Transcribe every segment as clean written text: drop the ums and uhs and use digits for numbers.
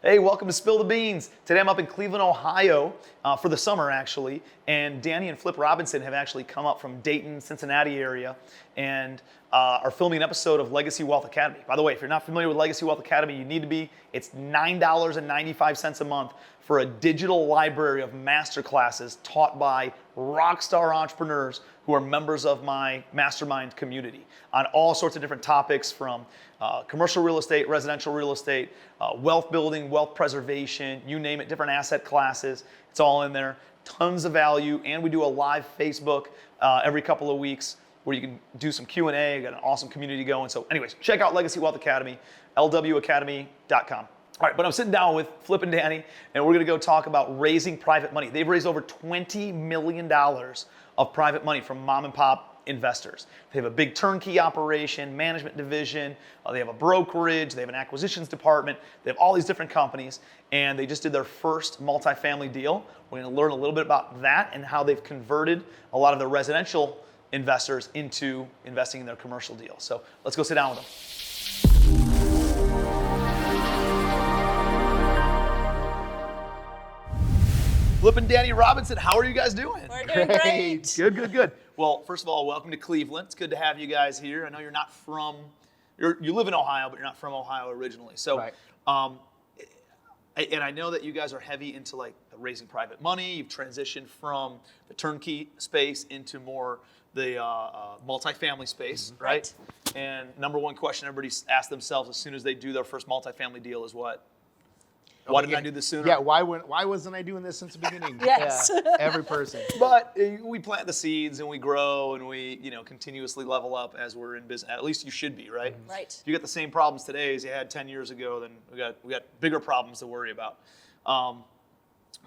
Hey, welcome to Spill the Beans. Today I'm up in Cleveland, Ohio for the summer actually, and Dani and Flip Robinson have actually come up from Dayton, Cincinnati area and are filming an episode of Legacy Wealth Academy. By the way, if you're not familiar with Legacy Wealth Academy, you need to be. It's $9.95 a month for a digital library of masterclasses taught by rockstar entrepreneurs who are members of my mastermind community on all sorts of different topics from commercial real estate, residential real estate, wealth building, wealth preservation, you name it, different asset classes. It's all in there. Tons of value, and we do a live Facebook every couple of weeks where you can do some Q&A. Got an awesome community going. So anyways, check out Legacy Wealth Academy, lwacademy.com. All right, but I'm sitting down with Flip and Dani, and we're gonna go talk about raising private money. They've raised over $20 million of private money from mom and pop investors. They have a big turnkey operation, management division, they have a brokerage, they have an acquisitions department, they have all these different companies, and they just did their first multifamily deal. We're gonna learn a little bit about that and how they've converted a lot of the residential investors into investing in their commercial deals. So let's go sit down with them. Flip and Dani Robison, how are you guys doing? We're doing great. Good. Well, first of all, welcome to Cleveland. It's good to have you guys here. I know you're not from, you live in Ohio, but you're not from Ohio originally. So, right. And I know that you guys are heavy into like raising private money. You've transitioned from the turnkey space into more the multifamily space, right? And number one question everybody asks themselves as soon as they do their first multifamily deal is what? Why didn't I do this sooner? Yeah, why wasn't I doing this since the beginning? Yes. Yeah, every person. But we plant the seeds and we grow and we, continuously level up as we're in business. At least you should be, right? Mm-hmm. Right. If you got the same problems today as you had 10 years ago, then we got bigger problems to worry about. But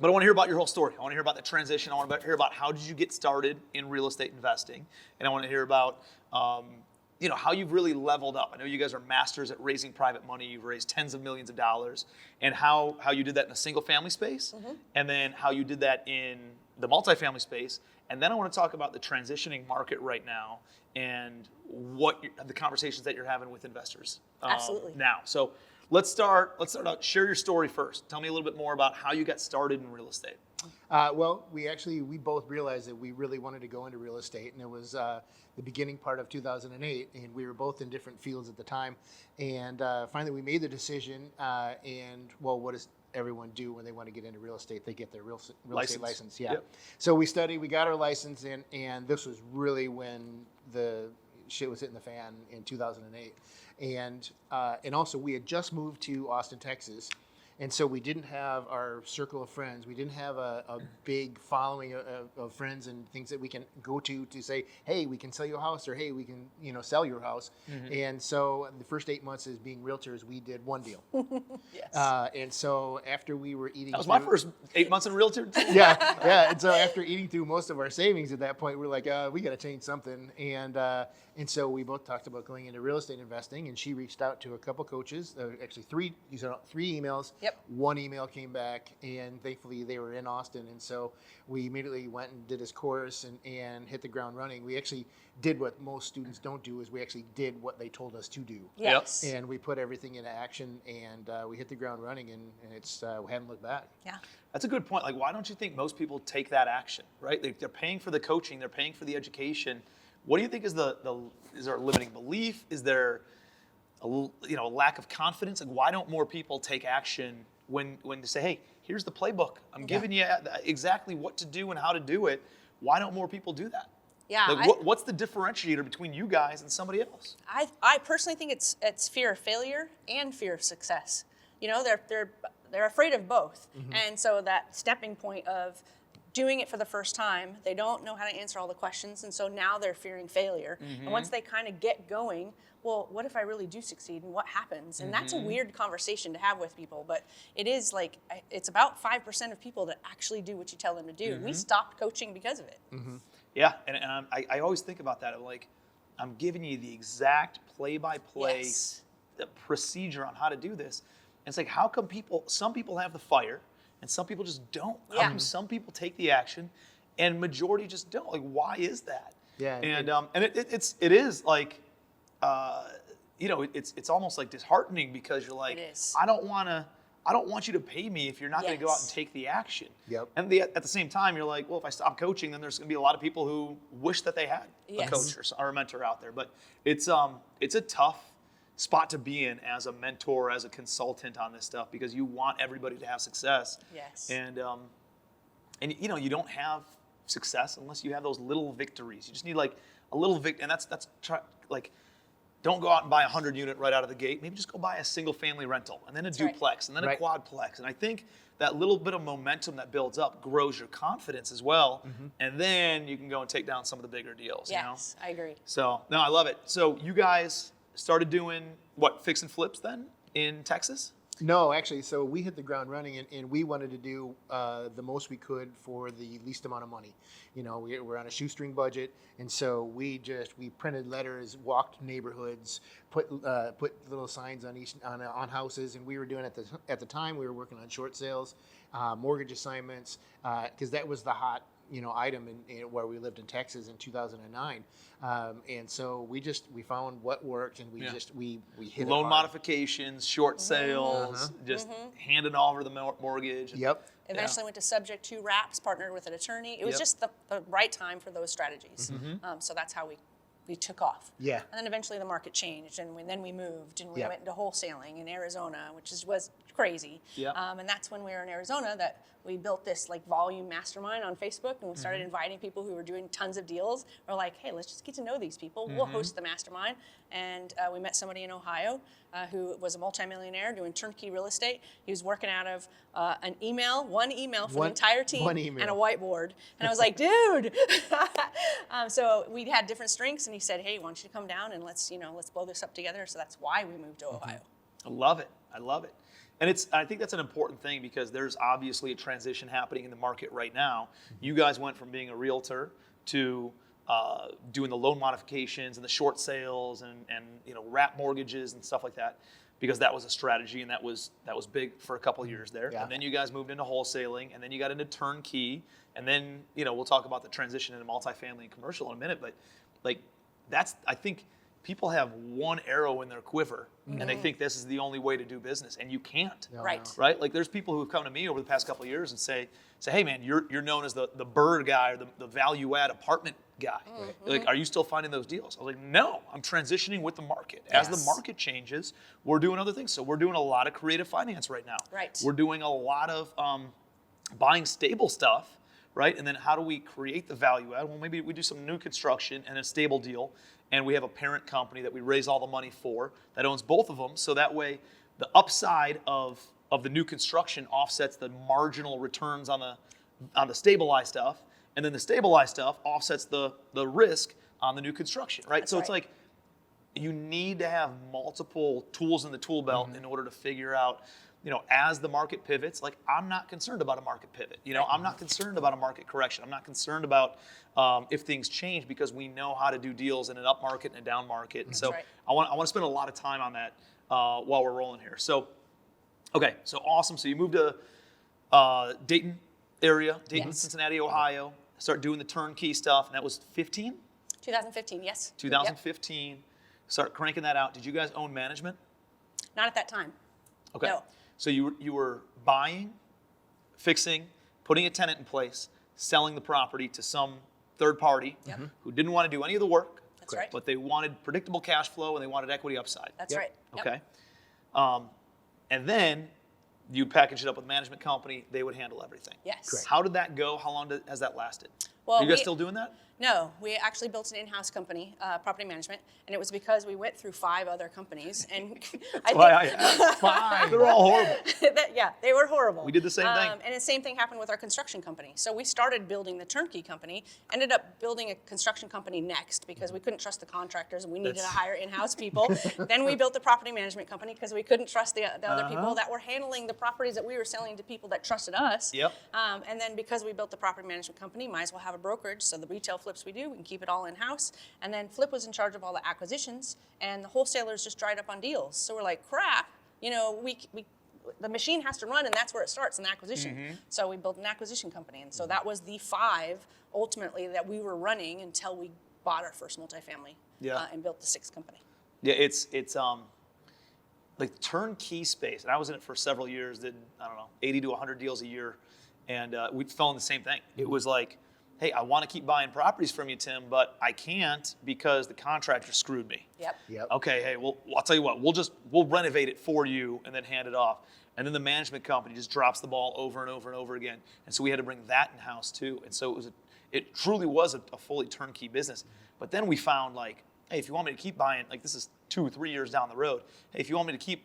I want to hear about your whole story. I want to hear about the transition. I want to hear about how did you get started in real estate investing, and I want to hear about how you've really leveled up. I know you guys are masters at raising private money. You've raised tens of millions of dollars, and how you did that in a single family space, and then how you did that in the multifamily space. And then I want to talk about the transitioning market right now and the conversations that you're having with investors Absolutely. now. So let's start out. Share your story first. Tell me a little bit more about how you got started in real estate. Well, we both realized that we really wanted to go into real estate, and it was the beginning part of 2008, and we were both in different fields at the time. And finally, we made the decision. What does everyone do when they want to get into real estate? They get their real estate license. Yeah. Yep. So we studied. We got our license, and this was really when the shit was hitting the fan in 2008. And also, we had just moved to Austin, Texas. And so we didn't have our circle of friends. We didn't have a big following of friends and things that we can go to say, hey, we can sell you a house, or hey, we can sell your house. Mm-hmm. And so the first 8 months as being realtors, we did one deal. Yes. And so after we were eating, That was my first 8 months in realtor. yeah. And so after eating through most of our savings at that point, we're like, we got to change something. And so we both talked about going into real estate investing, and she reached out to a couple coaches, actually three emails. Yep. One email came back, and thankfully they were in Austin. And so we immediately went and did his course and hit the ground running. We actually did what most students don't do, is we actually did what they told us to do. Yes. And we put everything into action, and we hit the ground running, and it's we haven't looked back. Yeah. That's a good point. Like, why don't you think most people take that action, right? They're paying for the coaching, they're paying for the education. What do you think is is there a limiting belief? Is there a lack of confidence? Like, why don't more people take action when they say, hey, here's the playbook. I'm giving you exactly what to do and how to do it. Why don't more people do that? Yeah. Like, what's the differentiator between you guys and somebody else? I personally think it's fear of failure and fear of success. They're afraid of both. Mm-hmm. And so that stepping point of doing it for the first time, they don't know how to answer all the questions, and so now they're fearing failure. Mm-hmm. And once they kind of get going, well, what if I really do succeed, and what happens? And that's a weird conversation to have with people, but it is like, it's about 5% of people that actually do what you tell them to do. Mm-hmm. We stopped coaching because of it. Mm-hmm. Yeah, and I always think about that. I'm giving you the exact play-by-play procedure on how to do this. And it's like, how come some people have the fire, and some people just don't? How come some people take the action, and majority just don't? Like, why is that? Yeah. And it is like, it's almost like disheartening, because you're like, I don't want I don't want you to pay me if you're not going to go out and Yes. take the action. Yep. And at the same time, you're like, well, if I stop coaching, then there's going to be a lot of people who wish that they had a Yes. coach or a mentor out there. But it's a tough spot to be in as a mentor, as a consultant on this stuff, because you want everybody to have success. Yes. And you know, you don't have success unless you have those little victories. You just need like a little and like, don't go out and buy a 100-unit right out of the gate. Maybe just go buy a single-family rental, and then a duplex, and then a quadplex. And I think that little bit of momentum that builds up grows your confidence as well. And then you can go and take down some of the bigger deals. Yes, You know? I agree. So no, I love it. So you guys started doing what, fix and flips then in Texas? No, actually, so we hit the ground running, and we wanted to do the most we could for the least amount of money. You know, we're on a shoestring budget, and so we printed letters, walked neighborhoods, put little signs on houses, and we were doing at the time we were working on short sales, mortgage assignments, because that was the hot item in where we lived in Texas in 2009, and so we found what worked, and we hit it loan hard. modifications, short sales, just handing over the mortgage. Yep. Eventually went to subject to wraps, partnered with an attorney. It was just the right time for those strategies. So that's how we took off. Yeah. And then eventually the market changed, and then we moved, and we Yep. went into wholesaling in Arizona, which was crazy. Yep. And that's when we were in Arizona that we built this like volume mastermind on Facebook, and we started inviting people who were doing tons of deals. We're like, hey, let's just get to know these people. We'll host the mastermind. And we met somebody in Ohio who was a multimillionaire doing turnkey real estate. He was working out of one email for the entire team one email. and a whiteboard. And I was like, dude. So we had different strengths, and he said, hey, why don't you come down and let's blow this up together. So that's why we moved to Ohio. I love it. I love it. And I think that's an important thing, because there's obviously a transition happening in the market right now. You guys went from being a realtor to doing the loan modifications and the short sales and wrap mortgages and stuff like that, because that was a strategy, and that was big for a couple of years there. Yeah. And then you guys moved into wholesaling, and then you got into turnkey, and then we'll talk about the transition into multifamily and commercial in a minute. But like I think people have one arrow in their quiver, and they think this is the only way to do business, and you can't. No, Right. no. Right? Like there's people who have come to me over the past couple of years and say, hey man, you're known as the bird guy, or the value add apartment guy. Like, are you still finding those deals? I was like, no, I'm transitioning with the market. As the Yes. market changes, we're doing other things. So we're doing a lot of creative finance right now. Right. We're doing a lot of buying stable stuff, right? And then how do we create the value add? Well, maybe we do some new construction and a stable deal, and we have a parent company that we raise all the money for that owns both of them. So that way the upside of the new construction offsets the marginal returns on the stabilized stuff, and then the stabilized stuff offsets the risk on the new construction, right? That's so it's right. like you need to have multiple tools in the tool belt in order to figure out, as the market pivots. Like, I'm not concerned about a market pivot. I'm not concerned about a market correction. I'm not concerned about if things change, because we know how to do deals in an up market and a down market. And so right. I want to spend a lot of time on that while we're rolling here. So, okay, so awesome. So you moved to Dayton area, Dayton, Yes. Cincinnati, Ohio. Start doing the turnkey stuff, and that was 2015, yes. 2015. Start cranking that out. Did you guys own management? Yep. Not at that time. Okay. No. So you were buying, fixing, putting a tenant in place, selling the property to some third party Yep. who didn't want to do any of the work. That's right. But they wanted predictable cash flow, and they wanted equity upside. That's Yep. right. Yep. Okay. And then you'd package it up with a management company. They would handle everything. Yes. Correct. How did that go? How long has that lasted? Well, Are you guys we- still doing that? No, we actually built an in-house company, property management, and it was because we went through 5 other companies, and They're all horrible. yeah, they were horrible. We did the same thing. And the same thing happened with our construction company. So we started building the turnkey company, ended up building a construction company next because we couldn't trust the contractors and we needed to hire in-house people. Then we built the property management company because we couldn't trust the other people that were handling the properties that we were selling to people that trusted us. Yep. And then because we built the property management company, might as well have a brokerage. So the retail flips we do, we can keep it all in-house. And then Flip was in charge of all the acquisitions, and the wholesalers just dried up on deals. So we're like, crap, the machine has to run, and that's where it starts, in acquisition. So we built an acquisition company, and so that was the 5 ultimately that we were running until we bought our first multifamily Yeah. and built the 6th company. Yeah, it's like turnkey space, and I was in it for several years, did, I don't know, 80 to 100 deals a year, and we fell in the same thing. It was like, hey, I want to keep buying properties from you, Tim, but I can't because the contractor screwed me. Yep. Okay, hey, well, I'll tell you what, we'll renovate it for you and then hand it off. And then the management company just drops the ball over and over and over again. And so we had to bring that in-house too. And so it truly was a fully turnkey business. But then we found like, hey, if you want me to keep buying, like this is 2 or 3 years down the road, hey, if you want me to keep,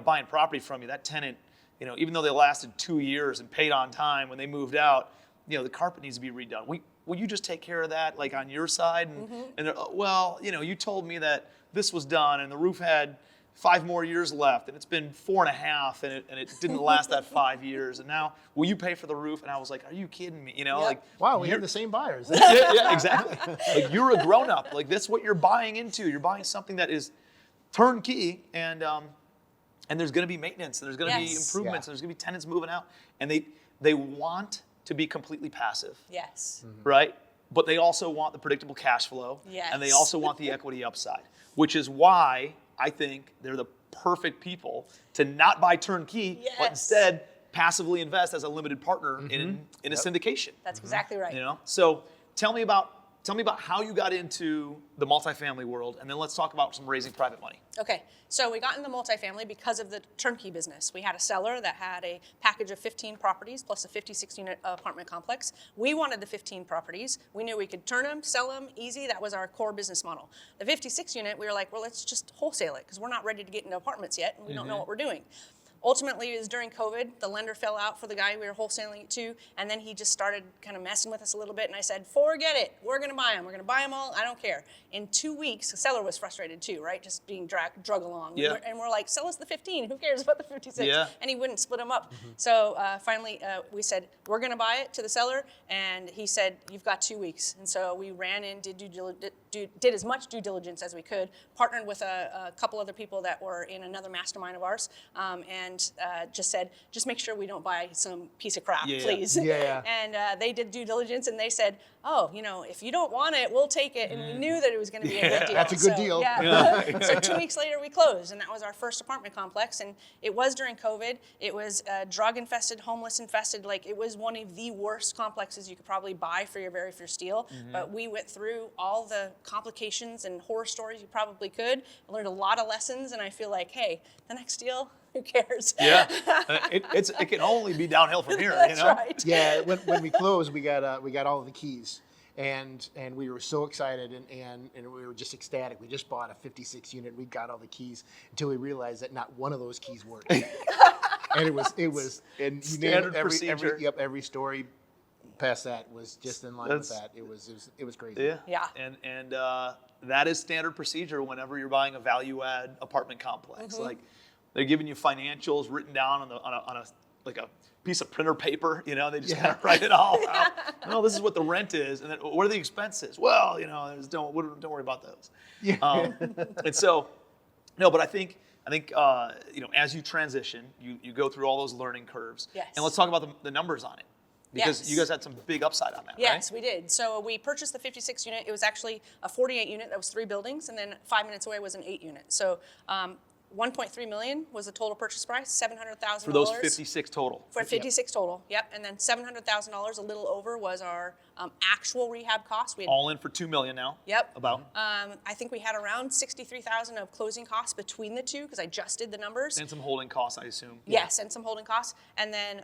buying property from you, that tenant, even though they lasted 2 years and paid on time when they moved out, the carpet needs to be redone. Will you just take care of that, like on your side? And well, you told me that this was done and the roof had 5 more years left, and it's been 4.5, and it didn't last that 5 years. And now, will you pay for the roof? And I was like, are you kidding me? Like, wow, we have the same buyers. yeah, exactly. Like you're a grown up. Like that's what you're buying into. You're buying something that is turnkey, and there's going to be maintenance, and there's going to be improvements, and there's going to be tenants moving out, and they want to be completely passive. Yes. Right? But they also want the predictable cash flow. Yes. And they also want the equity upside, which is why I think they're the perfect people to not buy turnkey, but instead passively invest as a limited partner in a syndication. That's exactly right. So tell me about how you got into the multifamily world, and then let's talk about some raising private money. Okay, so we got into multifamily because of the turnkey business. We had a seller that had a package of 15 properties plus a 56-unit apartment complex. We wanted the 15 properties. We knew we could turn them, sell them, easy. That was our core business model. The 56-unit, we were like, well, let's just wholesale it because we're not ready to get into apartments yet, and we don't know what we're doing. Ultimately, it was during COVID. The lender fell out for the guy we were wholesaling it to, and then he just started kind of messing with us a little bit, and I said, forget it. We're going to buy them. We're going to buy them all. I don't care. In 2 weeks, the seller was frustrated too, right? Just being drug along. Yeah. And we're like, sell us the 15. Who cares about the 56? Yeah. And he wouldn't split them up. So finally, we said, we're going to buy it to the seller, and he said, you've got 2 weeks. And so we ran in, did as much due diligence as we could, partnered with a couple other people that were in another mastermind of ours, and just said, just make sure we don't buy some piece of crap, please. Yeah. And they did due diligence, and they said, oh, if you don't want it, we'll take it. And we knew that it was going to be a good deal. That's a good deal. Yeah. So 2 weeks later, we closed, and that was our first apartment complex. And it was during COVID. It was drug-infested, homeless-infested. Like, it was one of the worst complexes you could probably buy for your very first deal. But we went through all the complications and horror stories you probably could. I learned a lot of lessons, and I feel like, hey, the next deal, who cares? Yeah, it can only be downhill from here. That's right. Yeah, when we closed, we got all of the keys, and we were so excited, and we were just ecstatic. We just bought a 56 unit. We got all the keys until we realized that not one of those keys worked. And it was and you name it, every story past that was just in line with that. It was crazy. Yeah. And that is standard procedure whenever you're buying a value add apartment complex. Like, they're giving you financials written down on a piece of printer paper. They just kind of write it all out. No, this is what the rent is, and then what are the expenses? Well, don't worry about those. Yeah. And so, no, but I think as you transition, you go through all those learning curves. Yes. And let's talk about the numbers on it. Because you guys had some big upside on that, right? Yes, we did. So we purchased the 56 unit. It was actually a 48 unit that was 3 buildings, and then 5 minutes away was an 8 unit. So 1.3 million was the total purchase price, $700,000. For those 56 total. For 56 total, yep. And then $700,000, a little over, was our actual rehab cost. We had, all in for $2 million now. Yep. About. I think we had around $63,000 of closing costs between the two because I just did the numbers. And some holding costs, I assume. Yes, and some holding costs. And then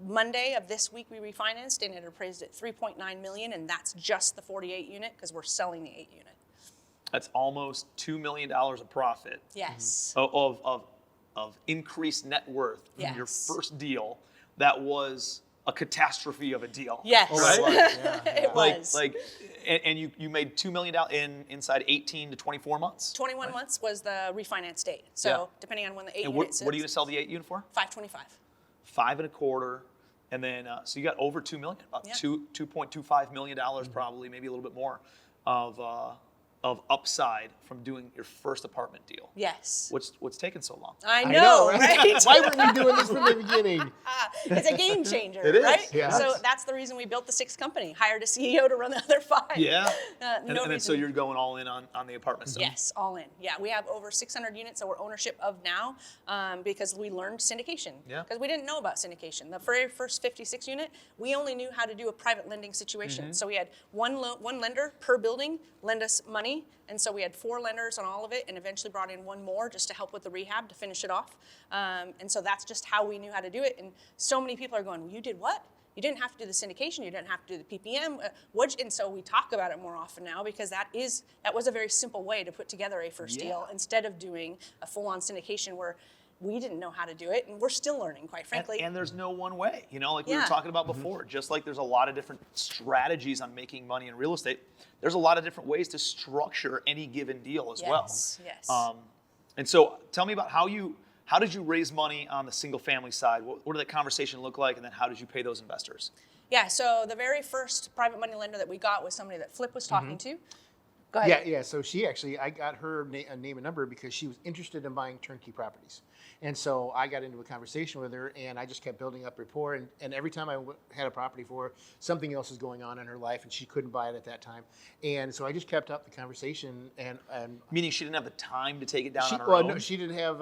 Monday of this week we refinanced, and it appraised at $3.9 million, and that's just the 48 unit because we're selling the 8 unit. That's almost $2 million of profit. Yes. Of increased net worth from your first deal. That was a catastrophe of a deal. Yes. Right? It was. And you made $2 million inside 18 to 24 months. 21 months was the refinance date. So depending on when the 8 and units. what are you going to sell the 8 unit for? $525. 5.25, and then so you got over $2 million, about $2.25 million probably, maybe a little bit more of upside from doing your first apartment deal. Yes. What's taken so long? I know, right? Why weren't we doing this from the beginning? It's a game changer, It is, right? yeah. So that's the reason we built the sixth company, hired a CEO to run the other 5. Yeah. No And then so reason- you're going all in on the apartment stuff. Yes, all in. Yeah, we have over 600 units that we're ownership of now because we learned syndication. Yeah. Because we didn't know about syndication. The very first 56 unit, we only knew how to do a private lending situation. So we had one lender per building lend us money. And so we had 4 lenders on all of it and eventually brought in one more just to help with the rehab to finish it off. And so that's just how we knew how to do it. And so many people are going, well, you did what? You didn't have to do the syndication. You didn't have to do the PPM. And so we talk about it more often now because that was a very simple way to put together a first deal instead of doing a full-on syndication where we didn't know how to do it, and we're still learning, quite frankly. And there's no one way, like we were Yeah. talking about before. Just like there's a lot of different strategies on making money in real estate, there's a lot of different ways to structure any given deal as well. Yes. And so tell me about how did you raise money on the single family side? What did that conversation look like? And then how did you pay those investors? Yeah, so the very first private money lender that we got was somebody that Flip was talking to. Go ahead. Yeah. So I got her name and number because she was interested in buying turnkey properties. And so I got into a conversation with her, and I just kept building up rapport. And every time I had a property for her, something else was going on in her life, and she couldn't buy it at that time. And so I just kept up the conversation. And Meaning she didn't have the time to take it down on her well, own? no, she didn't have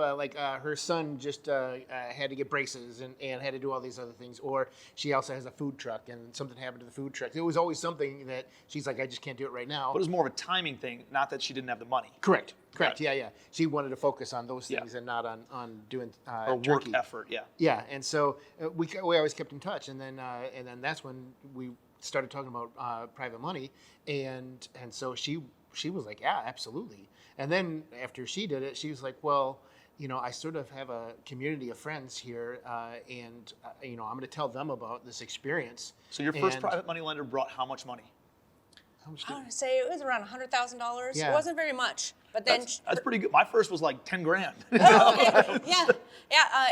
her son just had to get braces and had to do all these other things. Or she also has a food truck, and something happened to the food truck. It was always something that she's like, I just can't do it right now. But it was more of a timing thing, not that she didn't have the money. Correct. Got it. Yeah. She wanted to focus on those Yeah. things and not on doing Or work turkey. effort, yeah. Yeah, and so we always kept in touch, and then that's when we started talking about private money, and so she was like, yeah, absolutely. And then after she did it, she was like, well, I sort of have a community of friends here, and I'm going to tell them about this experience. So your first And- private money lender brought how much money? How much I did- want to say it was around $100,000. Yeah. It wasn't very much. But then That's pretty good. My first was like 10 grand. Oh, okay. Yeah.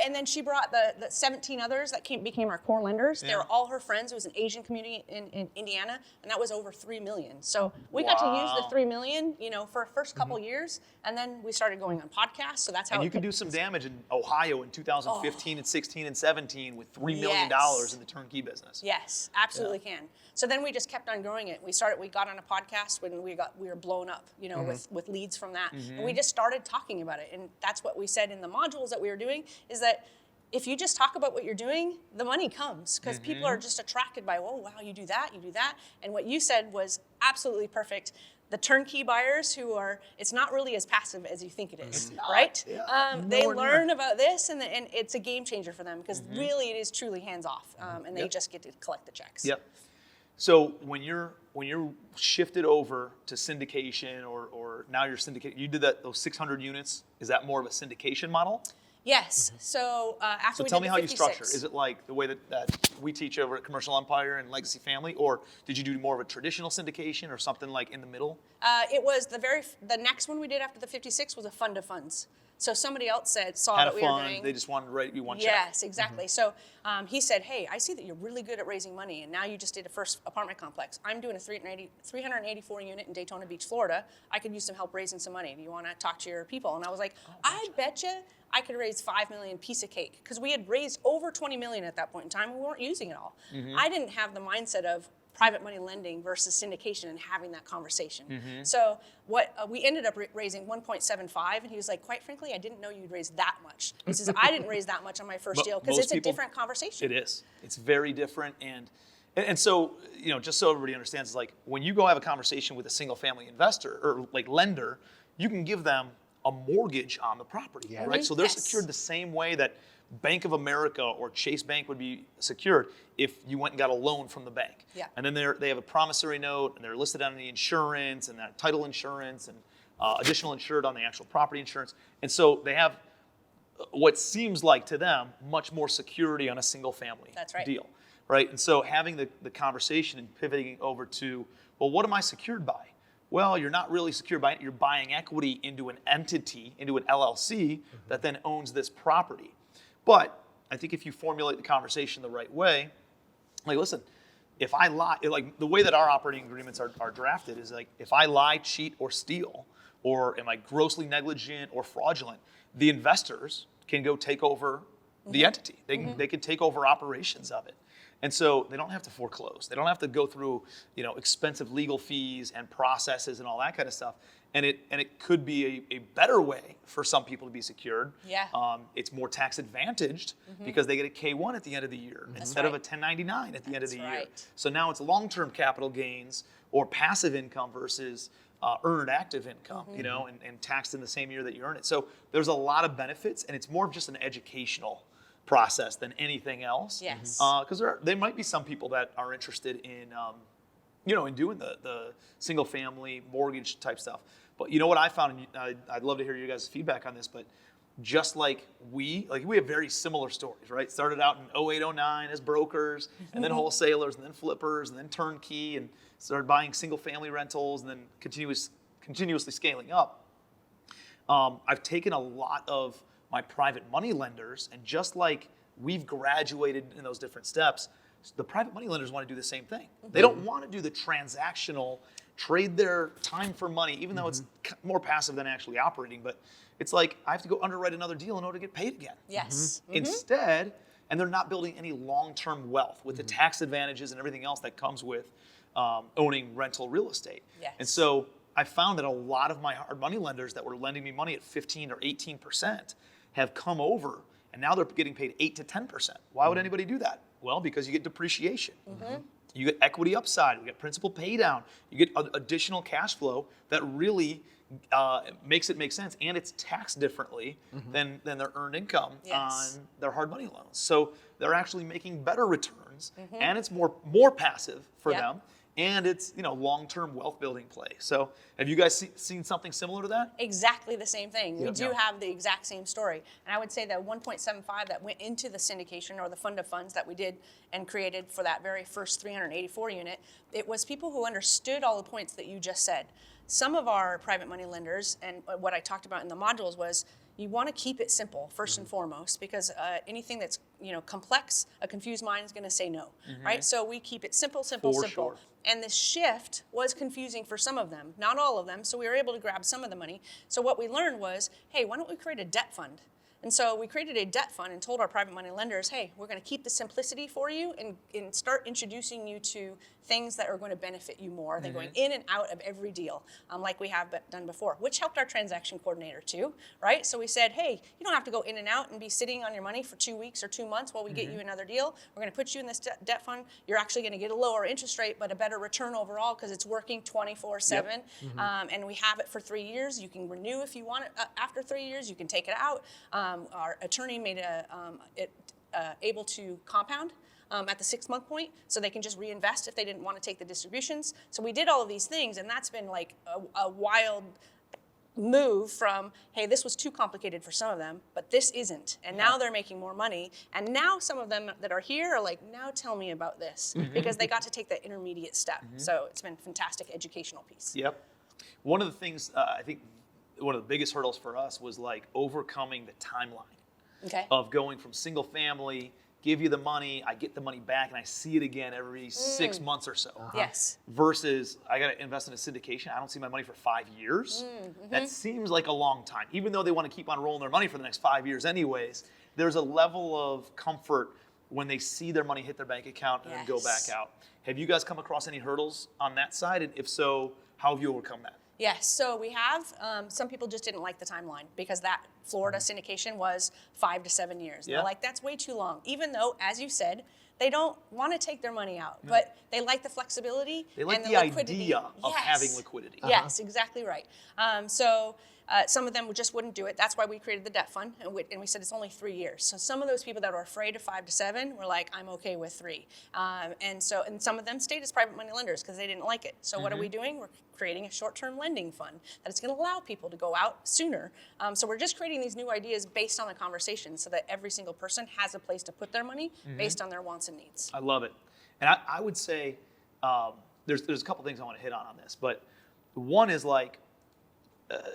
And then she brought the 17 others that became our core lenders. They Yeah. were all her friends. It was an Asian community in Indiana, and that was over $3 million. So we got to use the Wow. $3 million, for the first couple years, and then we started going on podcasts. So that's how And it you could do picked- some damage in Ohio in 2015 and 16 and 17 with $3 million Yes. in the turnkey business. Yes, absolutely can. So then we just kept on growing it. We got on a podcast when we were blown up, with leads from that. And we just started talking about it. And that's what we said in the modules that we were doing is that if you just talk about what you're doing, the money comes because people are just attracted by, oh, wow, you do that. And what you said was absolutely perfect. The turnkey buyers it's not really as passive as you think it is, right? Yeah. They Nowhere learn near. about this and it's a game changer for them because really it is truly hands off and they Yep. just get to collect the checks. Yep. So when you're shifted over to syndication or now you're syndicating, you did those 600 units. Is that more of a syndication model? Yes. So after So we tell did me the how you 56, structure. Is it like the way that we teach over at Commercial Empire and Legacy Family, or did you do more of a traditional syndication or something like in the middle? It was the next one we did after the 56 was a fund of funds. So somebody else saw Had that a we were fund, doing. they just wanted to write you one check. Yes, exactly. So he said, hey, I see that you're really good at raising money, and now you just did a first apartment complex. I'm doing a 384 unit in Daytona Beach, Florida. I could use some help raising some money. Do you want to talk to your people? And I was like, I betcha I could raise $5 million piece of cake, because we had raised over $20 million at that point in time, and we weren't using it all. I didn't have the mindset of private money lending versus syndication and having that conversation. So what we ended up raising 1.75, and he was like, quite frankly, I didn't know you'd raise that much. He says, I didn't raise that much on my first deal because most it's a people- different conversation. It is. It's very different. And so, just so everybody understands, it's like when you go have a conversation with a single family investor or like lender, you can give them a mortgage on the property, right? So they're Yes. secured the same way that Bank of America or Chase Bank would be secured if you went and got a loan from the bank. Yeah. And then they have a promissory note, and they're listed on the insurance and that title insurance and additional insured on the actual property insurance. And so they have what seems like to them much more security on a single family That's right. deal, right? And so having the conversation and pivoting over to, well, what am I secured by? Well, you're not really secured by it. You're buying equity into an entity, into an LLC that then owns this property. But I think if you formulate the conversation the right way, like, listen, if I lie, like the way that our operating agreements are drafted is like, if I lie, cheat, or steal, or am I grossly negligent or fraudulent, the investors can go take over the entity. They can take over operations of it. And so they don't have to foreclose. They don't have to go through, expensive legal fees and processes and all that kind of stuff. And it could be a better way for some people to be secured. Yeah. It's more tax advantaged because they get a K-1 at the end of the year instead of a 1099 at the end of the year. So now it's long-term capital gains or passive income versus earned active income, and taxed in the same year that you earn it. So there's a lot of benefits, and it's more of just an educational process than anything else. Yes. Because there might be some people that are interested in, in doing the single family mortgage type stuff. But what I found, and I'd love to hear you guys' feedback on this, but just like we have very similar stories, right? Started out in 08, 09 as brokers, and then wholesalers, and then flippers, and then turnkey, and started buying single family rentals, and then continuously scaling up. I've taken a lot of my private money lenders, and just like we've graduated in those different steps, the private money lenders want to do the same thing. They don't want to do the transactional, trade their time for money, even though it's more passive than actually operating. But it's like, I have to go underwrite another deal in order to get paid again. Yes. Instead, and they're not building any long-term wealth with the tax advantages and everything else that comes with owning rental real estate. Yes. And so I found that a lot of my hard money lenders that were lending me money at 15 or 18% have come over, and now they're getting paid 8 to 10%. Why would anybody do that? Well, because you get depreciation. You get equity upside, you get principal pay down, you get additional cash flow that really makes it make sense, and it's taxed differently than their earned income on their hard money loans. So they're actually making better returns, and it's more passive for them, and it's long-term wealth building play. So have you guys seen something similar to that? Exactly the same thing. We do have the exact same story. And I would say that 1.75 that went into the syndication or the fund of funds that we did and created for that very first 384 unit, it was people who understood all the points that you just said. Some of our private money lenders, and what I talked about in the modules, was you want to keep it simple first and foremost, because anything that's complex, a confused mind is going to say no, right? So we keep it simple. Sure. And this shift was confusing for some of them, not all of them. So we were able to grab some of the money. So what we learned was, hey, why don't we create a debt fund? And so we created a debt fund and told our private money lenders, hey, we're going to keep the simplicity for you and start introducing you to things that are going to benefit you more than going in and out of every deal, like we have done before, which helped our transaction coordinator too, right? So we said, hey, you don't have to go in and out and be sitting on your money for 2 weeks or 2 months while we get you another deal. We're going to put you in this debt fund. You're actually going to get a lower interest rate, but a better return overall because it's working 24/7. And we have it for 3 years. You can renew if you want it after 3 years. You can take it out. Our attorney made it able to compound at the 6-month point, so they can just reinvest if they didn't want to take the distributions. So we did all of these things, and that's been like a wild move from, hey, this was too complicated for some of them, but this isn't. And now they're making more money. And now some of them that are here are like, now tell me about this, because they got to take that intermediate step. So it's been a fantastic educational piece. Yep. One of the things, I think one of the biggest hurdles for us was like overcoming the timeline of going from single family, give you the money, I get the money back, and I see it again every 6 months or so. Yes. Versus I got to invest in a syndication. I don't see my money for 5 years. That seems like a long time. Even though they want to keep on rolling their money for the next 5 years anyways, there's a level of comfort when they see their money hit their bank account and then go back out. Have you guys come across any hurdles on that side? And if so, how have you overcome that? Yes, so we have, some people just didn't like the timeline because that Florida syndication was 5 to 7 years. They're like, that's way too long. Even though, as you said, they don't want to take their money out, but they like the flexibility They like and the liquidity. idea of having liquidity. Yes, exactly right. So some of them just wouldn't do it. That's why we created the debt fund, and we said it's only 3 years. So some of those people that were afraid of 5 to 7 were like, I'm okay with 3. And some of them stayed as private money lenders because they didn't like it. So what are we doing? We're creating a short-term lending fund that is going to allow people to go out sooner. So we're just creating these new ideas based on the conversation so that every single person has a place to put their money based on their wants and needs. I love it. And I would say there's a couple things I want to hit on this, but one is like,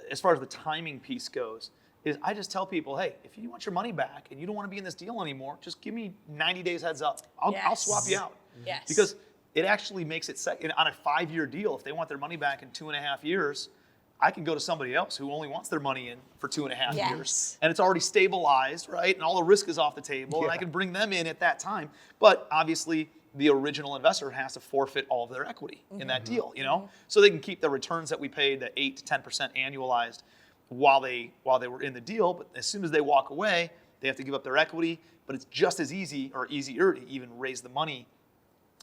as far as the timing piece goes, is I just tell people, hey, if you want your money back and you don't want to be in this deal anymore, just give me 90 days heads up. I'll swap you out. Yes. Because it actually makes it on a 5-year deal. If they want their money back in 2.5 years, I can go to somebody else who only wants their money in for 2.5 Yes. years, and it's already stabilized, right? And all the risk is off the table, and I can bring them in at that time. But obviously, the original investor has to forfeit all of their equity in that deal, so they can keep the returns that we paid, the 8 to 10% annualized, while they were in the deal. But as soon as they walk away, they have to give up their equity. But it's just as easy or easier to even raise the money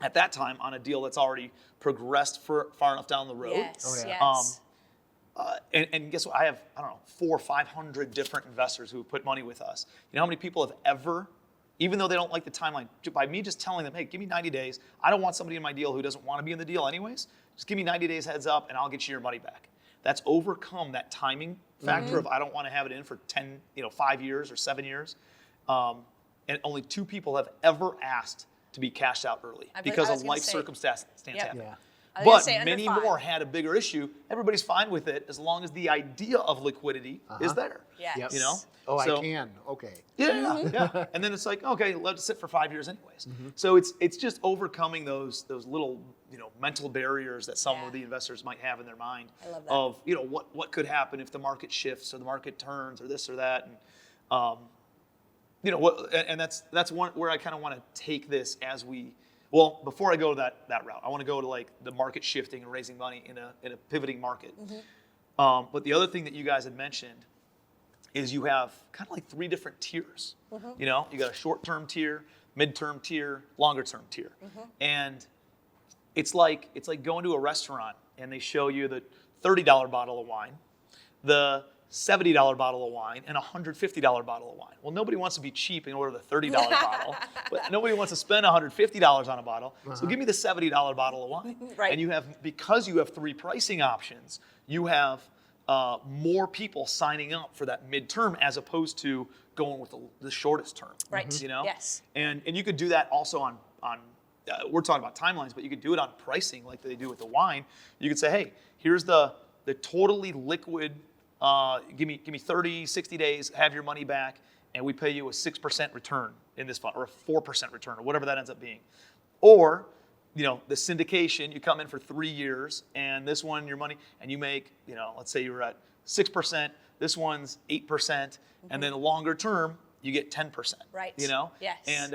at that time on a deal that's already progressed far enough down the road. Yes. Oh, yeah. Yes. And guess what? I have, I don't know, 400 or 500 different investors who have put money with us. You know how many people have ever, even though they don't like the timeline, by me just telling them, hey, give me 90 days. I don't want somebody in my deal who doesn't want to be in the deal anyways. Just give me 90 days heads up and I'll get you your money back. That's overcome that timing factor of I don't want to have it in for 5 years or 7 years. And only 2 people have ever asked to be cashed out early because I of was gonna life say- circumstance Yep. happening. Yeah. I was gonna But say under many 5. more had a bigger issue. Everybody's fine with it as long as the idea of liquidity is there. Yes. Yep. You know? Oh, So- I can. Okay. Yeah, yeah. And then it's like, okay, let it sit for 5 years anyways. So it's just overcoming those little mental barriers that some Yeah. of the investors might have in their mind I love that. of what could happen if the market shifts or the market turns or this or that. And and that's one where I kind of want to take this as we. Well, before I go to that route, I want to go to like the market shifting and raising money in a pivoting market. But the other thing that you guys had mentioned is you have kind of like 3 different tiers. You got a short-term tier, mid-term tier, longer-term tier, and it's like going to a restaurant and they show you the $30 bottle of wine, the $70 bottle of wine, and a $150 bottle of wine. Well, nobody wants to be cheap and order the $30 bottle, but nobody wants to spend $150 on a bottle. So give me the $70 bottle of wine. Right. And because you have 3 pricing options, you have more people signing up for that midterm as opposed to going with the shortest term. Right. Yes. And you could do that also on we're talking about timelines, but you could do it on pricing like they do with the wine. You could say, hey, here's the totally liquid. Give me 30, 60 days, have your money back, and we pay you a 6% return in this fund, or a 4% return, or whatever that ends up being. Or, the syndication, you come in for 3 years, and this one, your money, and you make, let's say you were at 6%, this one's 8%, and then longer term, you get 10%. Right. Yes. And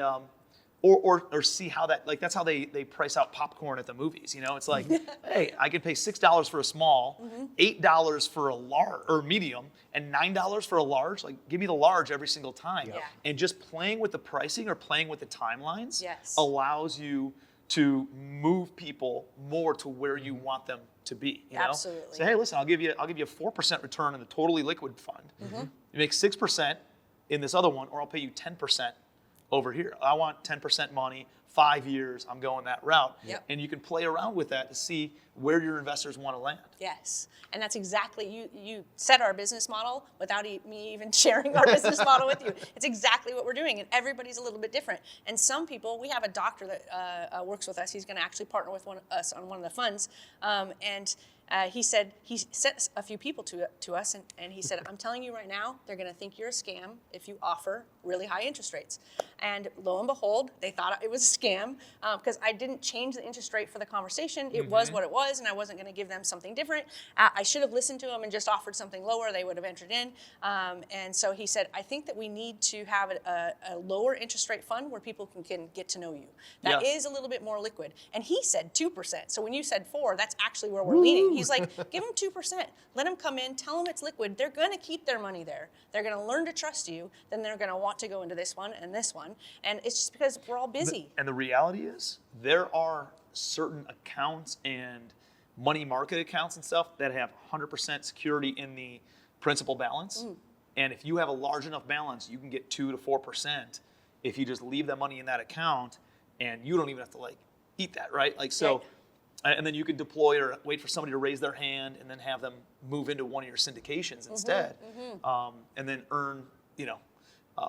or see how that, like, that's how they price out popcorn at the movies. It's like, hey, I can pay $6 for a small, $8 for a large or medium, and $9 for a large. Like, give me the large every single time. Yeah. And just playing with the pricing or playing with the timelines Yes. allows you to move people more to where you want them to be. Absolutely. Say, hey, listen, I'll give you a 4% return in the totally liquid fund. You make 6% in this other one, or I'll pay you 10% over here. I want 10% money, 5 years, I'm going that route. Yep. And you can play around with that to see where your investors want to land. Yes, and that's exactly, you set our business model without me even sharing our business model with you. It's exactly what we're doing, and everybody's a little bit different. And some people, we have a doctor that works with us. He's going to actually partner with us on one of the funds, and he said he sent a few people to us, and he said, I'm telling you right now, they're going to think you're a scam if you offer really high interest rates. And lo and behold, they thought it was a scam because I didn't change the interest rate for the conversation. It was what it was, and I wasn't going to give them something different. I should have listened to them and just offered something lower. They would have entered in. And so he said, I think that we need to have a lower interest rate fund where people can get to know you. That is a little bit more liquid. And he said 2%. So when you said 4%, that's actually where we're leaning. He's like, give them 2%. Let them come in. Tell them it's liquid. They're going to keep their money there. They're going to learn to trust you. Then they're going to want to go into this one and this one. And it's just because we're all busy. And the reality is, there are certain accounts and money market accounts and stuff that have 100% security in the principal balance. And if you have a large enough balance, you can get 2 to 4% if you just leave that money in that account, and you don't even have to eat that, right? Right. And then you could deploy or wait for somebody to raise their hand and then have them move into one of your syndications instead, and then earn,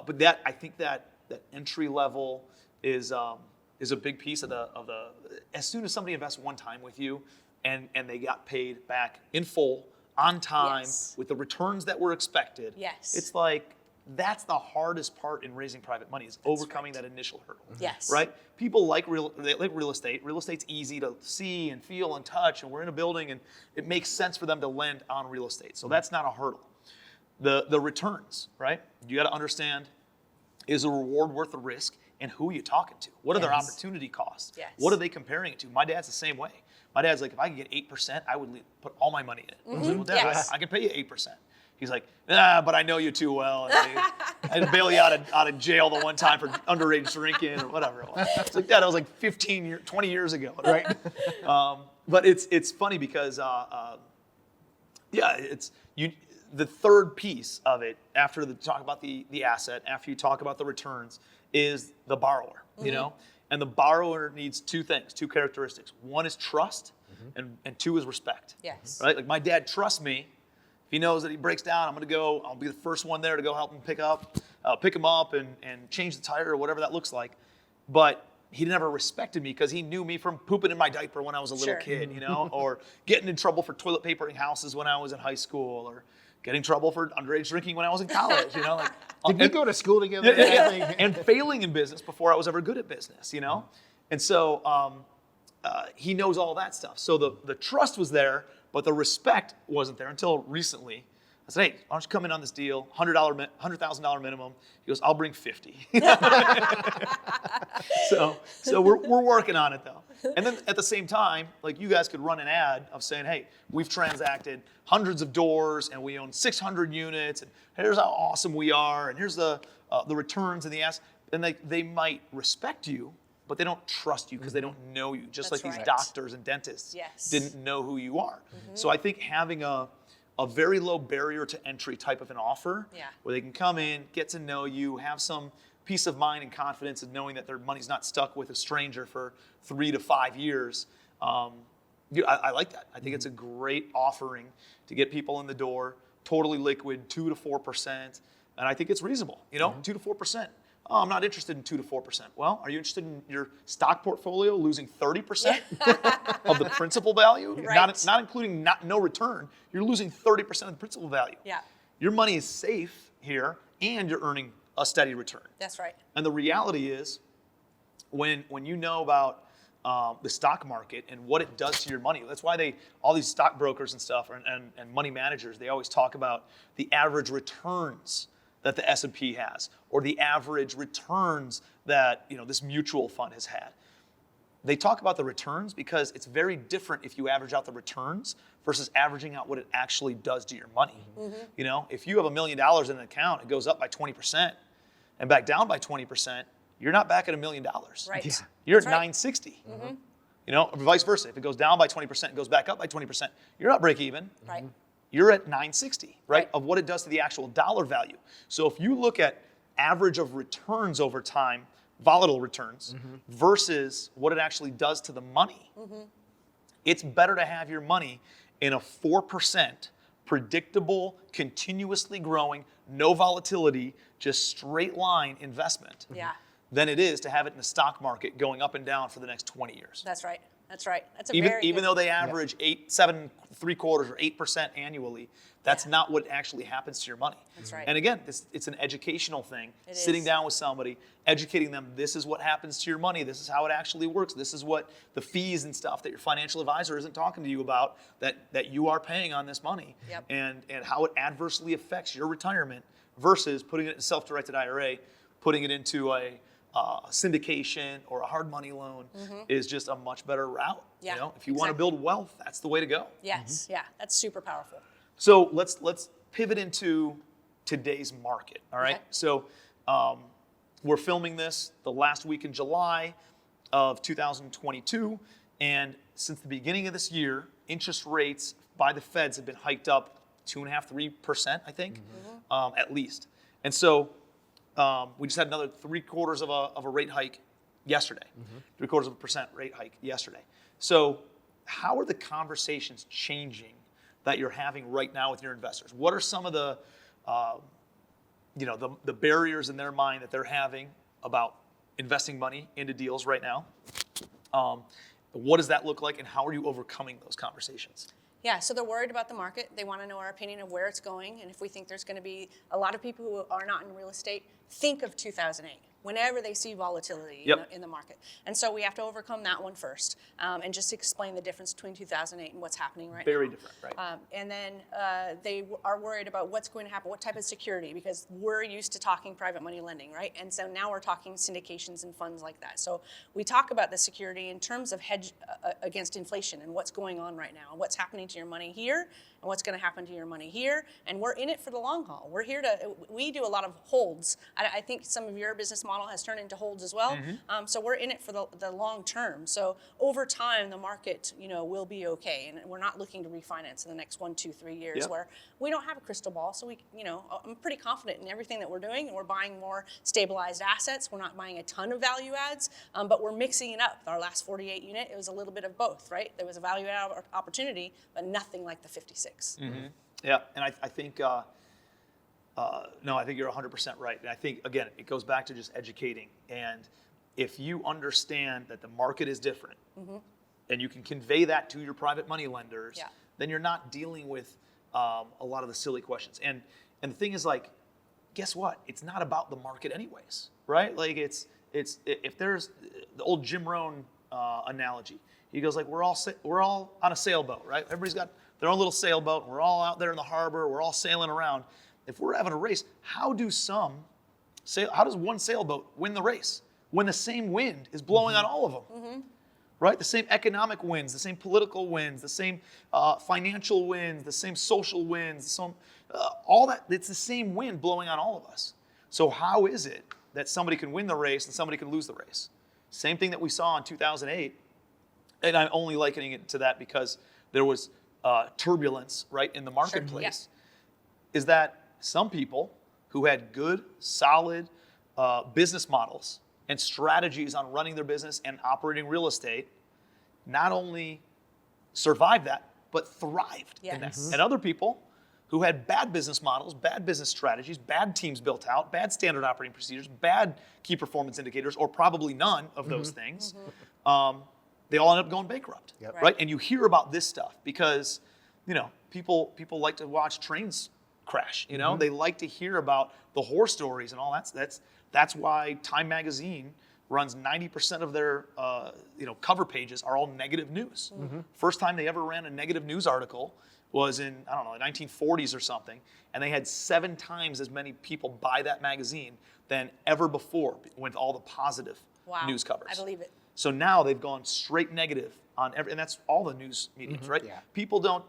but that, I think that entry level is a big piece of the. As soon as somebody invests one time with you, and they got paid back in full on time Yes. with the returns that were expected, Yes. it's like That's the hardest part in raising private money is overcoming that initial hurdle. Yes. Right? People they like real estate. Real estate's easy to see and feel and touch, and we're in a building, and it makes sense for them to lend on real estate. So that's not a hurdle. The returns, right? You got to understand, is a reward worth the risk, and who are you talking to? What are their opportunity costs? Yes. What are they comparing it to? My dad's the same way. My dad's like, if I could get 8%, I would put all my money in it. I was like, well, Dad, Yes. I can pay you 8%. He's like, but I know you too well. And I'd bail you out of jail the one time for underage drinking or whatever it was. It's like that. It was like 20 years ago, right? But it's funny because, the third piece of it after talk about the asset, after you talk about the returns, is the borrower. You know, and the borrower needs two things, two characteristics. One is trust, and two is respect. Yes. Right? Like my dad trusts me. If he knows that he breaks down, I'll be the first one there to go help him pick him up and change the tire or whatever that looks like. But he never respected me because he knew me from pooping in my diaper when I was a little kid, you know, or getting in trouble for toilet papering houses when I was in high school, or getting in trouble for underage drinking when I was in college, you know. Like, Did we go to school together? and failing in business before I was ever good at business, you know. And so he knows all that stuff. So the trust was there, but the respect wasn't there until recently. I said, hey, why don't you come in on this deal, $100,000 minimum. He goes, I'll bring 50. So we're working on it though. And then at the same time, like you guys could run an ad of saying, hey, we've transacted hundreds of doors and we own 600 units, and here's how awesome we are, and here's the returns and the asset. And they might respect you, but they don't trust you because they don't know you, just That's like these right. doctors and dentists didn't know who you are. So I think having a very low barrier to entry type of an offer where they can come in, get to know you, have some peace of mind and confidence in knowing that their money's not stuck with a stranger for 3 to 5 years. I like that. I think it's a great offering to get people in the door, totally liquid, 2 to 4%. And I think it's reasonable, 2 to 4%. Oh, I'm not interested in 2 to 4%. Well, are you interested in your stock portfolio losing 30% of the principal value? Right. Not including no return. You're losing 30% of the principal value. Yeah. Your money is safe here, and you're earning a steady return. That's right. And the reality is, when you know about the stock market and what it does to your money, that's why all these stockbrokers and stuff and money managers, they always talk about the average returns that the S&P has, or the average returns that this mutual fund has had. They talk about the returns because it's very different if you average out the returns versus averaging out what it actually does to your money. If you have $1 million in an account, it goes up by 20% and back down by 20%, you're not back at $1 million. Right. Yeah. You're That's at right. 960. Vice versa. If it goes down by 20% and goes back up by 20%, you're not break even. Right. You're at 960, right? Right. Of what it does to the actual dollar value. So if you look at average of returns over time, volatile returns, versus what it actually does to the money, it's better to have your money in a 4% predictable, continuously growing, no volatility, just straight line investment than it is to have it in the stock market going up and down for the next 20 years. That's right. That's right. That's a Even though they average 7.75 or 8% annually, that's not what actually happens to your money. That's right. And again, it's an educational thing. It Sitting is. down with somebody, educating them, this is what happens to your money, this is how it actually works, this is what the fees and stuff that your financial advisor isn't talking to you about that you are paying on this money, and how it adversely affects your retirement versus putting it in a self-directed IRA, putting it into a syndication or a hard money loan is just a much better route. If you want to build wealth, that's the way to go. Yes. Yeah. That's super powerful. So let's pivot into today's market. All right. Okay. So we're filming this the last week in July of 2022, and since the beginning of this year, interest rates by the Feds have been hiked up 2.5–3%, I think, at least. And so we just had another 3/4 of a rate hike yesterday, 0.75% rate hike yesterday. So how are the conversations changing that you're having right now with your investors? What are some of the barriers in their mind that they're having about investing money into deals right now? What does that look like, and how are you overcoming those conversations? Yeah, so they're worried about the market. They want to know our opinion of where it's going, and if we think there's going to be a lot of people who are not in real estate think of 2008 whenever they see volatility in the market. And so we have to overcome that one first, and just explain the difference between 2008 and what's happening right now. Very different, right? And then they are worried about what's going to happen, what type of security, because we're used to talking private money lending, right? And so now we're talking syndications and funds like that. So we talk about the security in terms of hedge against inflation and what's going on right now, and what's happening to your money here, and what's going to happen to your money here. And we're in it for the long haul. We're here to, we do a lot of holds. I think some of your business model has turned into holds as well. So we're in it for the long term. So over time, the market, will be okay. And we're not looking to refinance in the next 1, 2, 3 years where we don't have a crystal ball. So I'm pretty confident in everything that we're doing. And we're buying more stabilized assets. We're not buying a ton of value adds, but we're mixing it up. Our last 48 unit, it was a little bit of both, right? There was a value add opportunity, but nothing like the 56. Yeah, and I think, no, I think you're 100% right. And I think, again, it goes back to just educating. And if you understand that the market is different, and you can convey that to your private money lenders, then you're not dealing with a lot of the silly questions. And the thing is, like, guess what? It's not about the market anyways, right? Like, it's if there's the old Jim Rohn analogy, he goes like, we're all on a sailboat, right? Everybody's got their own little sailboat. We're all out there in the harbor. We're all sailing around. If we're having a race, how does one sailboat win the race when the same wind is blowing on all of them? Right? The same economic winds, the same political winds, the same financial winds, the same social winds, all that. It's the same wind blowing on all of us. So how is it that somebody can win the race and somebody can lose the race? Same thing that we saw in 2008, and I'm only likening it to that because there was turbulence, right, in the marketplace, is that some people who had good, solid business models and strategies on running their business and operating real estate not only survived that, but thrived in that. And other people who had bad business models, bad business strategies, bad teams built out, bad standard operating procedures, bad key performance indicators, or probably none of those things, they all end up going bankrupt, right? And you hear about this stuff because, people like to watch trains crash. They like to hear about the horror stories and all that. That's why Time Magazine runs 90% of their cover pages are all negative news. First time they ever ran a negative news article was in, I don't know, the 1940s or something, and they had 7 times as many people buy that magazine than ever before with all the positive news covers. I believe it. So now they've gone straight negative on and that's all the news mediums, right? Yeah. People don't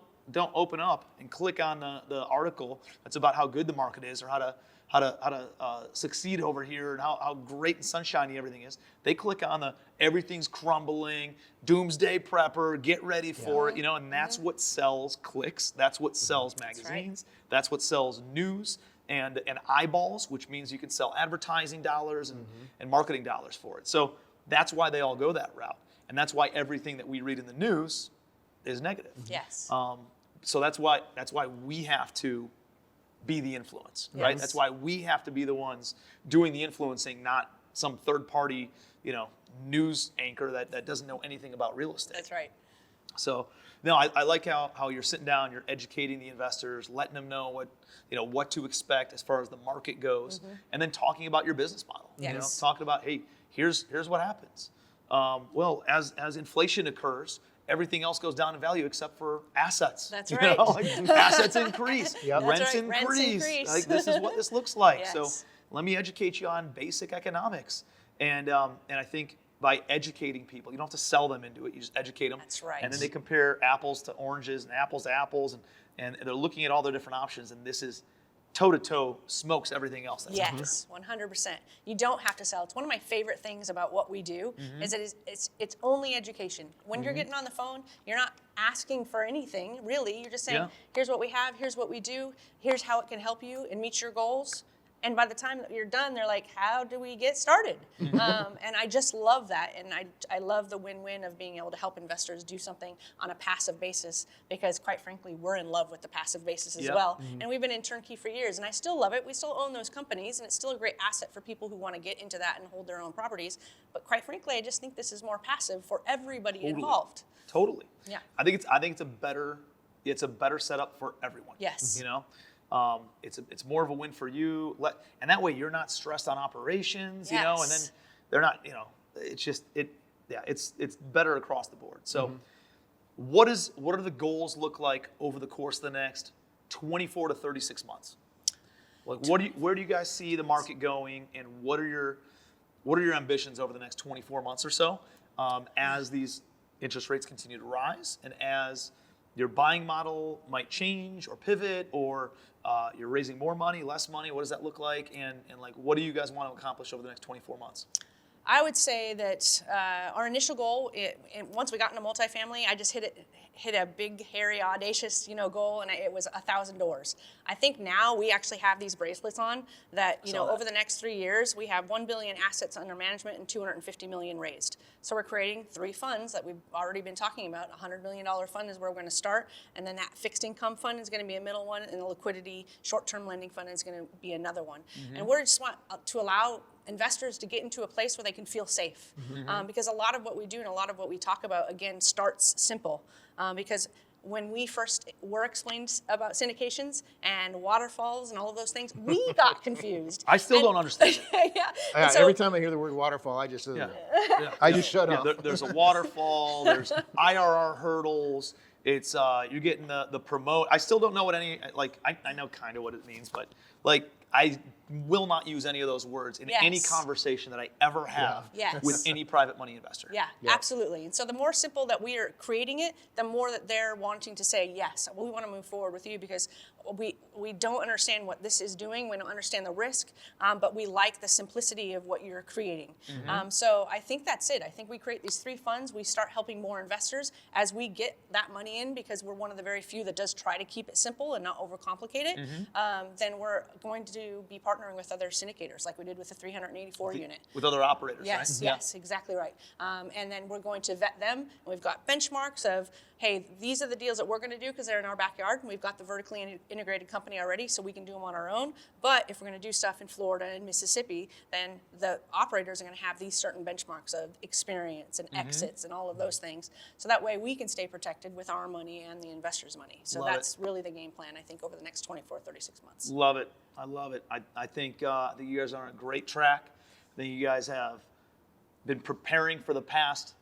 open up and click on the article that's about how good the market is or how to succeed over here and how great and sunshiny everything is. They click on the everything's crumbling, doomsday prepper, get ready for it, and that's what sells clicks. That's what sells magazines. That's what sells news and eyeballs, which means you can sell advertising dollars and marketing dollars for it. So that's why they all go that route. And that's why everything that we read in the news is negative. Yes. So that's why we have to be the influence, right? That's why we have to be the ones doing the influencing, not some third party, news anchor that doesn't know anything about real estate. That's right. So, no, I like how you're sitting down, you're educating the investors, letting them know what to expect as far as the market goes, and then talking about your business model. Talking about, hey, here's what happens. Well, as inflation occurs, everything else goes down in value except for assets. That's right. Assets increase, rents right. increase. Like, this is what this looks like. Yes. So let me educate you on basic economics. And I think by educating people, you don't have to sell them into it. You just educate them. That's right. And then they compare apples to oranges and apples to apples, and they're looking at all their different options. And this is toe-to-toe smokes everything else that's out there. Yes, 100%. You don't have to sell. It's one of my favorite things about what we do is that it's only education. When you're getting on the phone, you're not asking for anything, really. You're just saying, here's what we have, here's what we do, here's how it can help you and meet your goals. And by the time that you're done, they're like, how do we get started? And I just love that. And I love the win-win of being able to help investors do something on a passive basis because, quite frankly, we're in love with the passive basis as well. And we've been in turnkey for years. And I still love it. We still own those companies. And it's still a great asset for people who want to get into that and hold their own properties. But quite frankly, I just think this is more passive for everybody involved. Totally. Yeah. I think it's a better it's a better setup for everyone. Yes. You know, it's more of a win for you. And that way you're not stressed on operations, you know, and then Yes. they're not, you know, it's just, it's better across the board. So what do the goals look like over the course of the next 24 to 36 months? Like where do you guys see the market going, and what are your ambitions over the next 24 months or so, as these interest rates continue to rise, and as your buying model might change or pivot, or you're raising more money, less money? What does that look like, and like what do you guys want to accomplish over the next 24 months? I would say that our initial goal, once we got into multifamily, I just hit a big, hairy, audacious, goal, and it was 1,000 doors. I think now we actually have these bracelets on that, over the next 3 years, we have 1 billion assets under management and 250 million raised. So we're creating 3 funds that we've already been talking about. $100 million fund is where we're going to start, and then that fixed income fund is going to be a middle one, and the liquidity short-term lending fund is going to be another one. And we just want to allow investors to get into a place where they can feel safe. Because a lot of what we do and a lot of what we talk about, again, starts simple. Because when we first were explained about syndications and waterfalls and all of those things, we got confused. I still don't understand it. And so- Every time I hear the word waterfall, I just I just shut up. There's a waterfall. There's IRR hurdles. It's you're getting the promote. I still don't know what any, like, I know kind of what it means, but like I will not use any of those words in any conversation that I ever have with any private money investor. Yeah, absolutely. And so the more simple that we are creating it, the more that they're wanting to say, yes, we want to move forward with you, because we don't understand what this is doing. We don't understand the risk, but we like the simplicity of what you're creating. So I think that's it. I think we create these 3 funds. We start helping more investors as we get that money in, because we're one of the very few that does try to keep it simple and not overcomplicate it. Then we're going to be partnering with other syndicators, like we did with the 384 unit. With other operators, Yes, right? yes, exactly right. And then we're going to vet them. And we've got benchmarks of, hey, these are the deals that we're going to do because they're in our backyard. And we've got the vertically integrated company already, so we can do them on our own. But if we're going to do stuff in Florida and Mississippi, then the operators are going to have these certain benchmarks of experience and exits and all of those things. So that way we can stay protected with our money and the investors' money. So that's really the game plan, I think, over the next 24, 36 months. Love it. I love it. I think that you guys are on a great track. I think you guys have been preparing for the past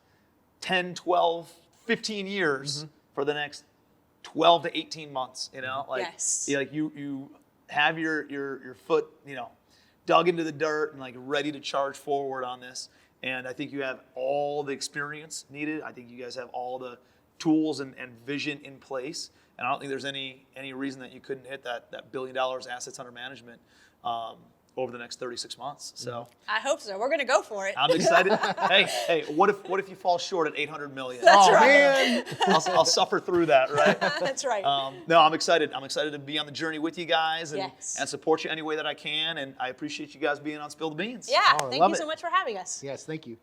10, 12, 15 years for the next 12 to 18 months, like, like you have your foot, dug into the dirt and like ready to charge forward on this. And I think you have all the experience needed. I think you guys have all the tools and vision in place. And I don't think there's any reason that you couldn't hit that $1 billion assets under management over the next 36 months. So I hope so. We're going to go for it. I'm excited. hey, what if you fall short at 800 million? That's right. Man. I'll suffer through that, right? That's right. No, I'm excited. I'm excited to be on the journey with you guys and support you any way that I can. And I appreciate you guys being on Spill the Beans. Yeah, thank you so much for having us. Yes, thank you.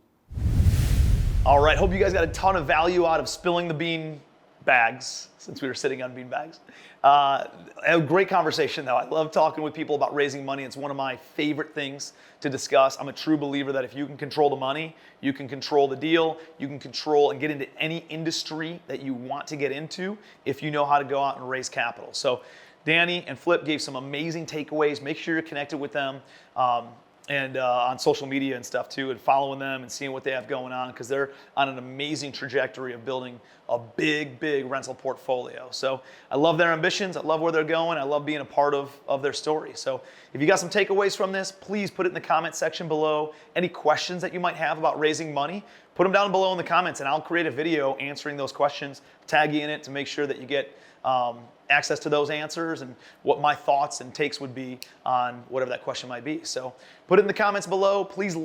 All right, hope you guys got a ton of value out of spilling the bean bags, since we were sitting on bean bags. A great conversation, though. I love talking with people about raising money. It's one of my favorite things to discuss. I'm a true believer that if you can control the money, you can control the deal, you can control and get into any industry that you want to get into if you know how to go out and raise capital. So Dani and Flip gave some amazing takeaways. Make sure you're connected with them. And on social media and stuff too, and following them and seeing what they have going on, because they're on an amazing trajectory of building a big rental portfolio. So I love their ambitions. I love where they're going. I love being a part of their story. So if you got some takeaways from this, please put it in the comment section below. Any questions that you might have about raising money, put them down below in the comments, and I'll create a video answering those questions, tag you in it to make sure that you get access to those answers and what my thoughts and takes would be on whatever that question might be. So put it in the comments below. Please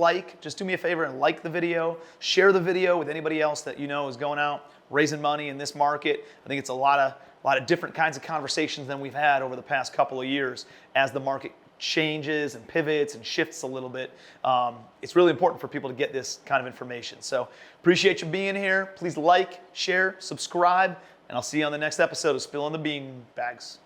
just do me a favor and like the video, share the video with anybody else that you know is going out raising money in this market. I think it's a lot of different kinds of conversations than we've had over the past couple of years as the market changes and pivots and shifts a little bit. It's really important for people to get this kind of information. So appreciate you being here. Please like, share, subscribe, and I'll see you on the next episode of Spilling the Bean Bags.